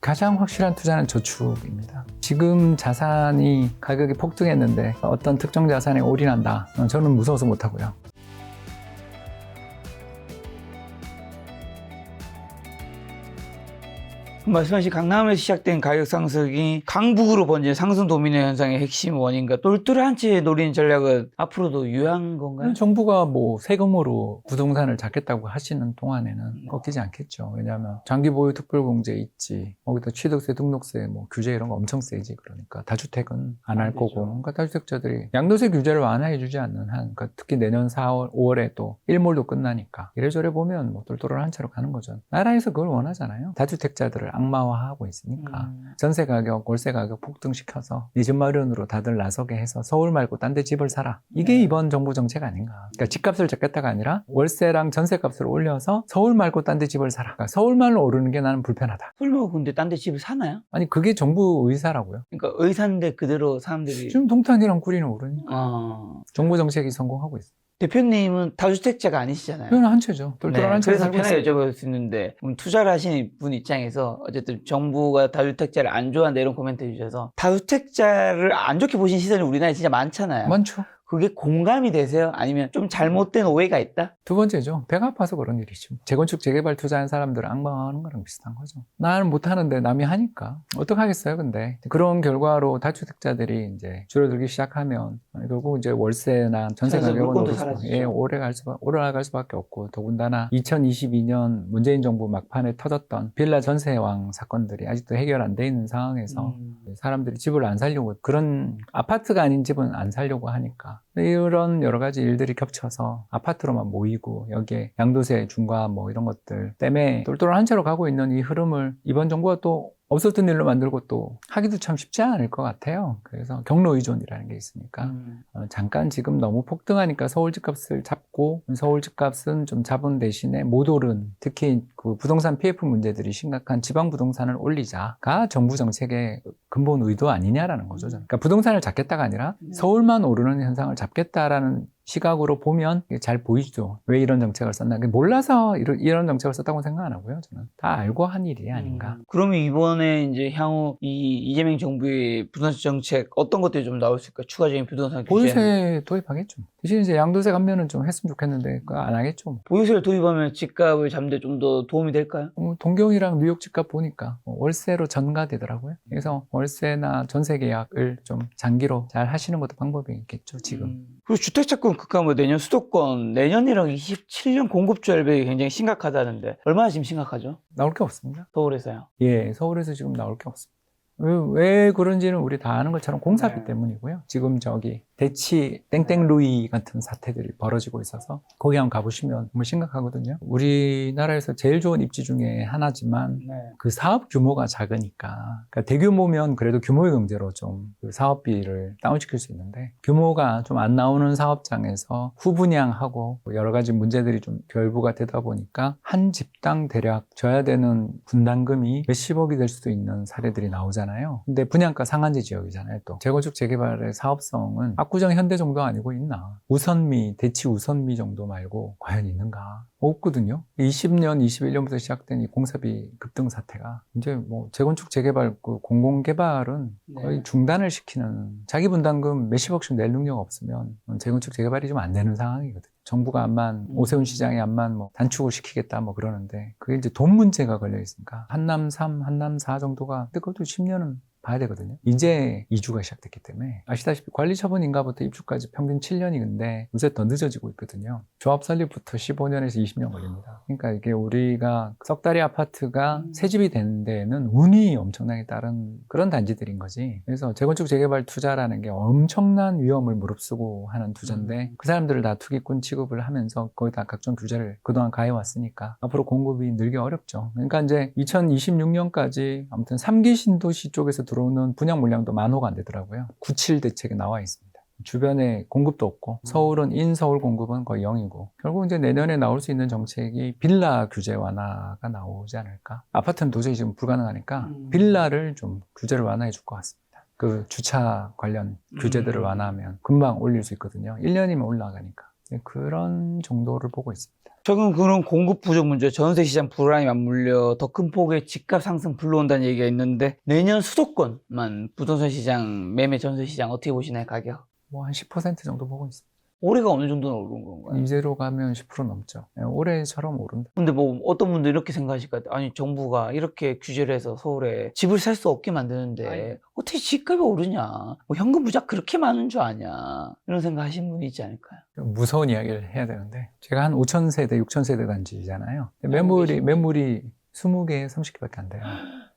가장 확실한 투자는 저축입니다. 지금 자산이 가격이 폭등했는데 어떤 특정 자산에 올인한다. 저는 무서워서 못하고요. 말씀하신 강남에서 시작된 가격 상승이 강북으로 번진 상승 도미노 현상의 핵심 원인과 똘똘한 채 노리는 전략은 앞으로도 유효한 건가요? 정부가 뭐 세금으로 부동산을 잡겠다고 하시는 동안에는 꺾이지 않겠죠. 왜냐하면 장기 보유 특별공제 있지, 거기다 취득세, 등록세, 뭐 규제 이런 거 엄청 세지. 그러니까 다주택은 안 할 거고, 그러니까 다주택자들이 양도세 규제를 완화해주지 않는 한, 그러니까 특히 내년 4월, 5월에 또 일몰도 끝나니까 이래저래 보면 뭐 똘똘한 채로 가는 거죠. 나라에서 그걸 원하잖아요. 다주택자들을 악마화하고 있으니까 전세 가격, 월세 가격 폭등시켜서 네 집 마련으로 다들 나서게 해서 서울 말고 딴 데 집을 사라. 이게 이번 정부 정책 아닌가. 그러니까 집값을 잡겠다가 아니라 월세랑 전세값을 올려서 서울 말고 딴 데 집을 사라. 그러니까 서울말로 오르는 게 나는 불편하다. 설마 근데 딴 데 집을 사나요? 아니 그게 정부 의사라고요. 그러니까 의사인데 그대로 사람들이 지금 동탄이랑 구리는 오르니까 정부 정책이 성공하고 있어요. 대표님은 다주택자가 아니시잖아요. 그건 한 채죠. 똘똘한 한 채 그래서 살고 편하게 있어요. 여쭤볼 수 있는데 투자를 하시는 분 입장에서 어쨌든 정부가 다주택자를 안 좋아한다 이런 코멘트 해주셔서 다주택자를 안 좋게 보신 시선이 우리나라에 진짜 많잖아요. 많죠. 그게 공감이 되세요? 아니면 좀 잘못된 오해가 있다? 두 번째죠. 배가 아파서 그런 일이죠. 재건축, 재개발 투자한 사람들을 악마화하는 거랑 비슷한 거죠. 나는 못하는데 남이 하니까 어떡하겠어요, 근데. 그런 결과로 다주택자들이 이제 줄어들기 시작하면 결국 이제 월세나 전세 그래서 가격은 물건도 오를 사라지죠. 올라갈 수밖에 없고, 더군다나 2022년 문재인 정부 막판에 터졌던 빌라 전세왕 사건들이 아직도 해결 안 돼 있는 상황에서 사람들이 집을 안 살려고, 그런 아파트가 아닌 집은 안 살려고 하니까 이런 여러 가지 일들이 겹쳐서 아파트로만 모이고, 여기에 양도세 중과 뭐 이런 것들 때문에 똘똘한 한 채로 가고 있는 이 흐름을 이번 정부가 또 없었던 일로 만들고 또 하기도 참 쉽지 않을 것 같아요. 그래서 경로 의존이라는 게 있으니까 잠깐 지금 너무 폭등하니까 서울 집값을 잡고, 서울 집값은 좀 잡은 대신에 못 오른, 특히 그 부동산 PF 문제들이 심각한 지방 부동산을 올리자가 정부 정책의 근본 의도 아니냐라는 거죠. 저는. 그러니까 부동산을 잡겠다가 아니라 서울만 오르는 현상을 잡겠다라는 시각으로 보면 잘 보이죠. 왜 이런 정책을 썼나. 몰라서 이런 정책을 썼다고 생각 안 하고요. 저는 다 알고 한 일이 아닌가. 그러면 이번에 이제 향후 이 이재명 정부의 부동산 정책 어떤 것들이 좀 나올 수 있을까요? 추가적인 부동산 규제. 보유세 도입하겠죠. 대신 이제 양도세 감면은 좀 했으면 좋겠는데 그거 안 하겠죠. 보유세를 도입하면 집값을 잡는 데 좀 더 도움이 될까요? 동경이랑 뉴욕 집값 보니까 월세로 전가되더라고요. 그래서 월세나 전세 계약을 좀 장기로 잘 하시는 것도 방법이 있겠죠, 지금. 그리고 주택자금 급감은 내년 수도권, 내년이랑 27년 공급 절벽이 굉장히 심각하다는데 얼마나 지금 심각하죠? 나올 게 없습니다. 서울에서요. 예, 서울에서 지금 나올 게 없습니다. 왜 그런지는 우리 다 아는 것처럼 공사비 네. 때문이고요. 지금 저기 대치 땡땡루이 같은 사태들이 벌어지고 있어서 거기 한번 가보시면 정말 심각하거든요. 우리나라에서 제일 좋은 입지 중에 하나지만 그 사업 규모가 작으니까, 그러니까 대규모면 그래도 규모의 경제로 좀 그 사업비를 다운시킬 수 있는데, 규모가 좀 안 나오는 사업장에서 후분양하고 여러 가지 문제들이 좀 결부가 되다 보니까 한 집당 대략 져야 되는 분담금이 몇십억이 될 수도 있는 사례들이 나오잖아요. 근데 분양가 상한제 지역이잖아요. 또 재건축 재개발의 사업성은 압구정 현대 정도 아니고 있나? 우선미, 대치 우선미 정도 말고 과연 있는가? 없거든요. 20년, 21년부터 시작된 이 공사비 급등 사태가 이제 뭐 재건축 재개발 그 공공개발은 거의 중단을 시키는, 자기 분담금 몇십억씩 낼 능력 없으면 재건축 재개발이 좀 안 되는 상황이거든요. 정부가 암만 오세훈 시장이 암만 뭐 단축을 시키겠다 뭐 그러는데 그게 이제 돈 문제가 걸려 있으니까 한남 3, 한남 4 정도가, 근데 그것도 10년은 봐야 되거든요. 이제 이주가 시작됐기 때문에 아시다시피 관리처분인가부터 입주까지 평균 7년인데 요새 더 늦어지고 있거든요. 조합 설립부터 15년에서 20년 걸립니다. 그러니까 이게 우리가 석다리 아파트가 새 집이 되는 데에는 운이 엄청나게 따른 그런 단지들인 거지. 그래서 재건축 재개발 투자라는 게 엄청난 위험을 무릅쓰고 하는 투자인데 그 사람들을 다 투기꾼 취급을 하면서 거의 다 각종 규제를 그동안 가해왔으니까 앞으로 공급이 늘기 어렵죠. 그러니까 이제 2026년까지 아무튼 3기 신도시 쪽에서 들어오는 분양 물량도 10,000호가 안 되더라고요. 97 대책에 나와 있습니다. 주변에 공급도 없고, 서울은 인서울 공급은 거의 0이고, 결국 이제 내년에 나올 수 있는 정책이 빌라 규제 완화가 나오지 않을까. 아파트는 도저히 지금 불가능하니까 빌라를 좀 규제를 완화해 줄 것 같습니다. 그 주차 관련 규제들을 완화하면 금방 올릴 수 있거든요. 1년이면 올라가니까. 그런 정도를 보고 있습니다. 최근 그런 공급 부족 문제, 전세 시장 불안이 맞물려 더 큰 폭의 집값 상승 불러온다는 얘기가 있는데 내년 수도권만 부동산 시장, 매매 전세 시장 어떻게 보시나요, 가격? 뭐 한 10% 정도 보고 있습니다. 올해가 어느 정도는 오른 건가요? 이제로 가면 10% 넘죠. 올해처럼 오른다. 근데 뭐 어떤 분들 이렇게 생각하실 것 같아요. 아니 정부가 이렇게 규제를 해서 서울에 집을 살 수 없게 만드는데 어떻게 집값이 오르냐, 뭐 현금 부작 그렇게 많은 줄 아냐, 이런 생각 하시는 분이 있지 않을까요? 무서운 이야기를 해야 되는데 제가 한 5,000세대, 6,000세대 단지잖아요. 알고 매물이 20개, 30개밖에 안 돼요.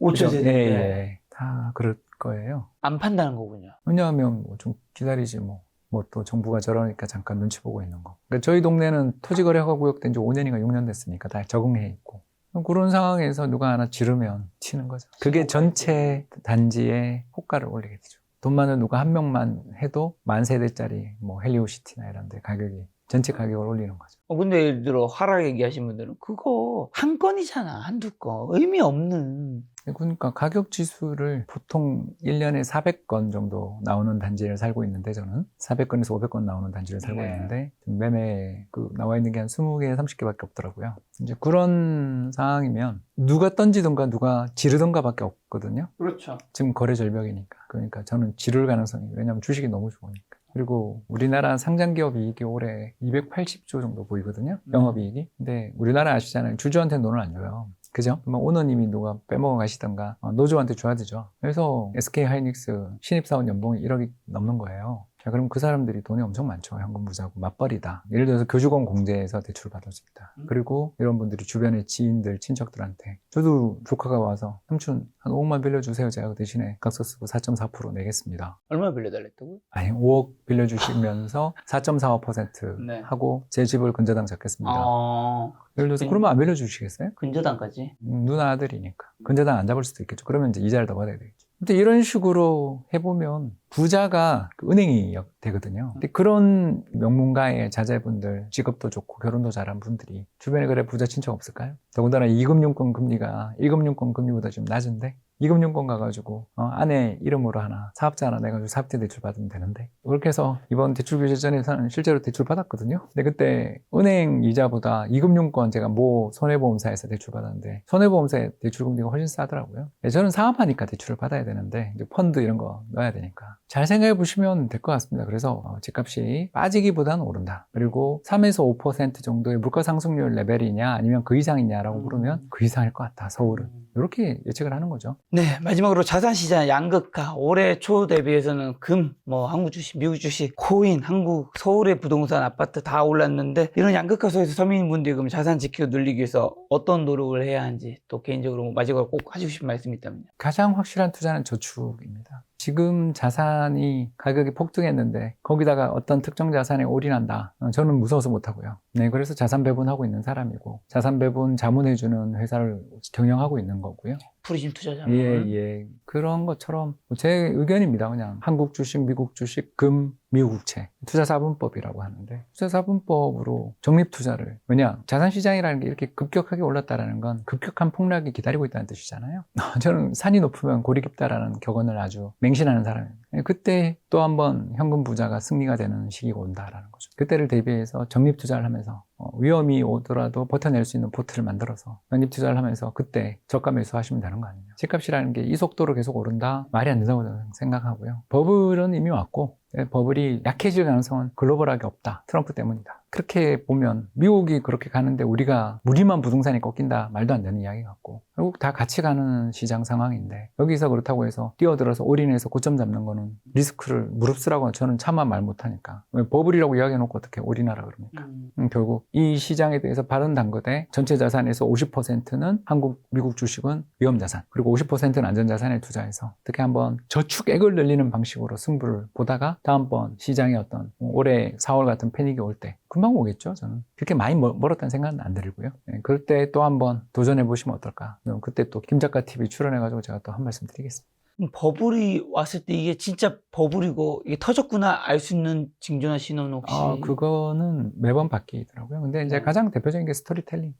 5천 그죠? 세대 예, 예. 다 그럴 거예요. 안 판다는 거군요. 왜냐하면 뭐 좀 기다리지 뭐 또 정부가 저러니까 잠깐 눈치 보고 있는 거. 그러니까 저희 동네는 토지거래허가 구역된 지 5년인가 6년 됐으니까 다 적응해 있고. 그런 상황에서 누가 하나 지르면 튀는 거죠. 그게 전체 단지의 호가를 올리게 되죠. 돈 많은 누가 한 명만 해도 10,000세대짜리 뭐 헬리오시티나 이런 데 가격이 전체 가격을 올리는 거죠. 근데 예를 들어 하락 얘기하신 분들은 그거 한 건이잖아, 한두 건. 의미 없는. 그러니까 가격 지수를 보통 1년에 400건 정도 나오는 단지를 살고 있는데 저는 400건에서 500건 나오는 단지를 살고 네. 있는데 매매 나와 있는 게 한 20개, 30개밖에 없더라고요. 이제 그런 상황이면 누가 던지든가 누가 지르든가밖에 없거든요. 그렇죠. 지금 거래 절벽이니까. 그러니까 저는 지를 가능성이, 왜냐하면 주식이 너무 좋으니까. 그리고 우리나라 상장기업 이익이 올해 280조 정도 보이거든요. 영업이익이. 근데 우리나라 아시잖아요. 주주한테 돈을 안 줘요. 그죠? 오너님이 누가 빼먹어 가시던가 노조한테 줘야 되죠. 그래서 SK하이닉스 신입사원 연봉이 1억이 넘는 거예요. 자, 그럼 그 사람들이 돈이 엄청 많죠. 현금 부자고 맞벌이다. 예를 들어서 교직원 공제에서 대출을 받을 수 있다. 그리고 이런 분들이 주변의 지인들, 친척들한테 저도 조카가 와서 삼촌 한 5억만 빌려주세요. 제가 그 대신에 각서 쓰고 4.4% 내겠습니다. 얼마 빌려달랬다고요? 아니 5억 빌려주시면서 4.45% 네. 하고 제 집을 근저당 잡겠습니다. 아, 예를 들어서 그러면 안 빌려주시겠어요? 근저당까지? 누나 아들이니까. 근저당 안 잡을 수도 있겠죠. 그러면 이제 이자를 더 받아야 되겠죠. 근데 이런 식으로 해보면 부자가 그 은행이 되거든요. 근데 그런 명문가의 자제분들, 직업도 좋고 결혼도 잘한 분들이 주변에 그래 부자 친척 없을까요? 더군다나 2금융권 금리가 1금융권 금리보다 좀 낮은데 2금융권 가가지고 아내 이름으로 하나 사업자 하나 내가지고 사업자 대출 받으면 되는데, 그렇게 해서 이번 대출 규제 전에서는 실제로 대출 받았거든요. 근데 그때 은행 이자보다 2금융권 제가 모 손해보험사에서 대출 받았는데 손해보험사의 대출 금리가 훨씬 싸더라고요. 저는 사업하니까 대출을 받아야 되는데 이제 펀드 이런 거 넣어야 되니까 잘 생각해 보시면 될 것 같습니다. 그래서 집값이 빠지기보다는 오른다. 그리고 3에서 5% 정도의 물가 상승률 레벨이냐 아니면 그 이상이냐라고 물으면 그 이상일 것 같다, 서울은. 이렇게 예측을 하는 거죠. 네, 마지막으로 자산시장 양극화. 올해 초 대비해서는 금, 뭐 한국 주식, 미국 주식, 코인, 한국, 서울의 부동산, 아파트 다 올랐는데 이런 양극화 속에서 서민분들이 그럼 자산 지키고 늘리기 위해서 어떤 노력을 해야 하는지, 또 개인적으로 마지막으로 꼭 하시고 싶은 말씀이 있다면요. 가장 확실한 투자는 저축입니다. 지금 자산이 가격이 폭등했는데 거기다가 어떤 특정 자산에 올인한다. 저는 무서워서 못하고요. 네, 그래서 자산 배분하고 있는 사람이고 자산 배분 자문해주는 회사를 경영하고 있는 거고요. 프리즘 투자자. 예. 그런 것처럼 제 의견입니다. 그냥 한국 주식, 미국 주식, 금, 미국 국채. 투자사분법이라고 하는데 투자사분법으로 적립투자를, 왜냐 자산시장이라는 게 이렇게 급격하게 올랐다는 건 급격한 폭락이 기다리고 있다는 뜻이잖아요. 저는 산이 높으면 골이 깊다라는 격언을 아주 맹신하는 사람입니다. 그때 또 한번 현금 부자가 승리가 되는 시기가 온다라는 거죠. 그때를 대비해서 적립투자를 하면서 위험이 오더라도 버텨낼 수 있는 포트를 만들어서 적립투자를 하면서 그때 저가 매수하시면 되는 거 아니에요. 집값이라는 게 이 속도로 계속 오른다? 말이 안 된다고 저는 생각하고요. 버블은 이미 왔고 버블이 약해질 가능성은 글로벌하게 없다. 트럼프 때문이다. 그렇게 보면 미국이 그렇게 가는데 우리만 부동산이 꺾인다, 말도 안 되는 이야기 같고, 결국 다 같이 가는 시장 상황인데 여기서 그렇다고 해서 뛰어들어서 올인해서 고점 잡는 거는 리스크를 무릅쓰라고 저는 차마 말 못하니까. 왜 버블이라고 이야기해놓고 어떻게 올인하라 그럽니까? 결국 이 시장에 대해서 발언 담그되 전체 자산에서 50%는 한국, 미국 주식은 위험자산, 그리고 50%는 안전자산에 투자해서 어떻게 한번 저축액을 늘리는 방식으로 승부를 보다가 다음번 시장에 어떤 올해 4월 같은 패닉이 올 때 금방 오겠죠. 저는 그렇게 많이 멀었다는 생각은 안 들고요. 그럴 때 또 한번 도전해 보시면 어떨까. 그때 또 김작가 TV 출연해가지고 제가 또 한 말씀 드리겠습니다. 버블이 왔을 때 이게 진짜 버블이고 이게 터졌구나 알 수 있는 징조나 신호는 혹시? 그거는 매번 바뀌더라고요. 근데 이제 네. 가장 대표적인 게 스토리텔링.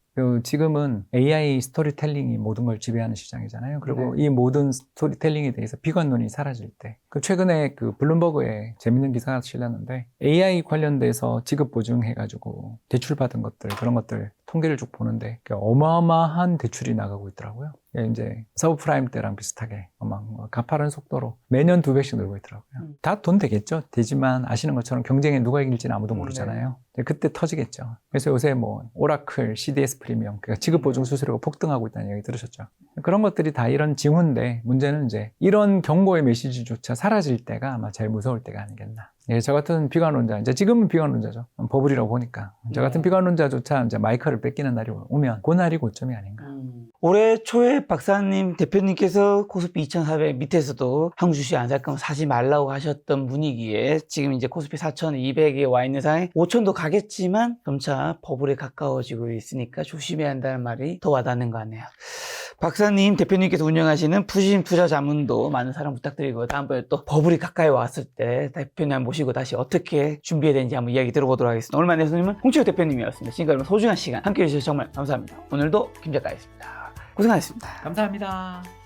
지금은 AI 스토리텔링이 모든 걸 지배하는 시장이잖아요. 그리고 이 모든 스토리텔링에 대해서 비관론이 사라질 때. 최근에 블룸버그에 재밌는 기사가 실렸는데 AI 관련돼서 지급 보증해가지고 대출받은 것들, 그런 것들 통계를 쭉 보는데 어마어마한 대출이 나가고 있더라고요. 이제 서브프라임 때랑 비슷하게 아마 가파른 속도로 매년 2배씩 늘고 있더라고요. 다 돈 되겠죠. 되지만 아시는 것처럼 경쟁에 누가 이길지는 아무도 모르잖아요. 그때 터지겠죠. 그래서 요새 오라클, CDS 프리미엄, 그러니까 지급 보증 수수료가 폭등하고 있다는 얘기 들으셨죠. 그런 것들이 다 이런 징후인데 문제는 이제 이런 경고의 메시지조차 사라질 때가 아마 제일 무서울 때가 아니겠나. 저 같은 비관론자, 이제 지금은 비관론자죠. 버블이라고 보니까. 저 같은 비관론자조차 이제 마이크를 뺏기는 날이 오면 그 날이 고점이 아닌가. 올해 초에 박사님 대표님께서 코스피 2400 밑에서도 한국 주식 안 살 거면 사지 말라고 하셨던 분위기에 지금 이제 코스피 4200에 와 있는 상황에 5000도 가겠지만 점차 버블에 가까워지고 있으니까 조심해야 한다는 말이 더 와닿는 것 같네요. 박사님 대표님께서 운영하시는 푸신 투자 자문도 많은 사랑 부탁드리고 다음번에 또 버블이 가까이 왔을 때 대표님 모시고 다시 어떻게 준비해야 되는지 한번 이야기 들어보도록 하겠습니다. 오늘 만난 손님은 홍치호 대표님이었습니다. 지금까지 소중한 시간 함께해 주셔서 정말 감사합니다. 오늘도 김 작가였습니다. 고생하셨습니다. 감사합니다.